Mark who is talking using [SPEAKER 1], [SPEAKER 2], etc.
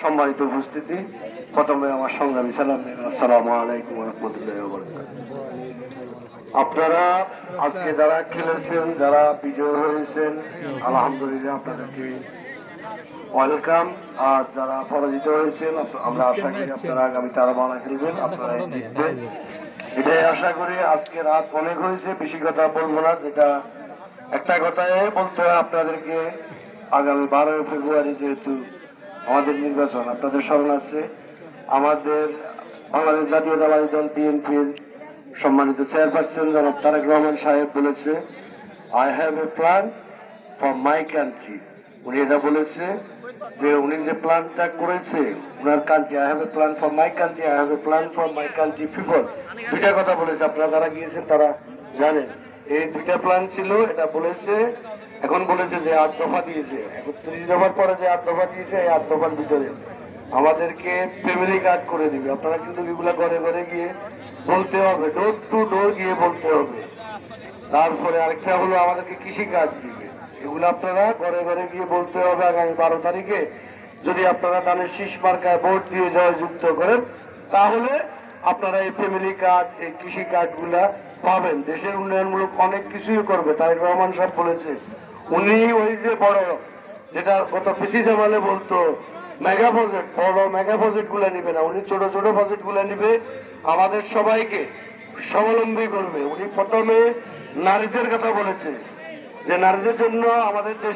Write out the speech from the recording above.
[SPEAKER 1] সম্মানিত উপস্থিতি, প্রথমে আমার সংগ্রামী সালাম, আসসালামু আলাইকুম ওয়া রাহমাতুল্লাহি ওয়া বারাকাতুহু। আপনারা আজকে যারা খেলেছেন, যারা বিজয় হয়েছেন, আলহামদুলিল্লাহ আপনাদেরকে ওয়েলকাম। আর যারা পরাজিত হয়েছেন, আমরা আশা করি আপনারা আগামীতে আরো ভালো খেলবেন, আপনারা জিতবেন, এটাই আশা করি। আজকে রাত অনেক হয়েছে, বেশি কথা বলবো না। যেটা একটা কথায় বলতে হয় আপনাদেরকে, আগামী 12 ফেব্রুয়ারি যেহেতু আমাদের নির্বাচন, আপনাদের স্মরণ আছে আমাদের বাংলাদেশ জাতীয়তাবাদী দল বিএনপির সম্মানিত চেয়ারপারসন জনাব তারেক রহমান সাহেব বলেছে, I have a plan for my country. উনি এটা বলেছে যে উনি যে প্ল্যানটা করেছে উনার country, I have a plan for my country, I have a plan for my country people. দুইটা কথা বলেছে, আপনারা যারা গিয়েছেন তারা জানেন। এই দুইটা প্ল্যান ছিল, এটা বলেছে। এখন বলেছে যে 8 দফা দিয়েছে, 31 দফার পরে যে 8 দফা দিয়েছে, এই 8 দফার ভিতরে আমাদেরকে ফ্যামিলি কার্ড করে দিবে। আপনারা কিন্তু এগুলা ঘরে ঘরে গিয়ে বলতে হবে, ডোর টু ডোর গিয়ে বলতে হবে। তারপরে আরেকটা হলো আমাদেরকে কৃষি কাজ দিবে, এগুলো আপনারা ঘরে ঘরে গিয়ে বলতে হবে। আগামী 12 তারিখে যদি আপনারা ধানের শীষ মার্কায় ভোট দিয়ে জয়যুক্ত করেন, তাহলে আপনারা এই ফ্যামিলি কার্ড, এই কৃষি কার্ড গুলা পাবেন। দেশের উন্নয়নমূলক অনেক কিছুই করবে। তারেক রহমান সাহেব বলেছে, উনি ওই যে বড়, যেটা গত পিসি জামালে বলতো মেগা প্রজেক্ট, বড় মেগা প্রজেক্ট গুলা নিবে না, উনি ছোট ছোট প্রজেক্ট গুলা নিবে, আমাদের সবাইকে স্বাবলম্বী করবে। উনি প্রথমে নারীদের কথা বলেছে যে নারীদের জন্য আমাদের দেশ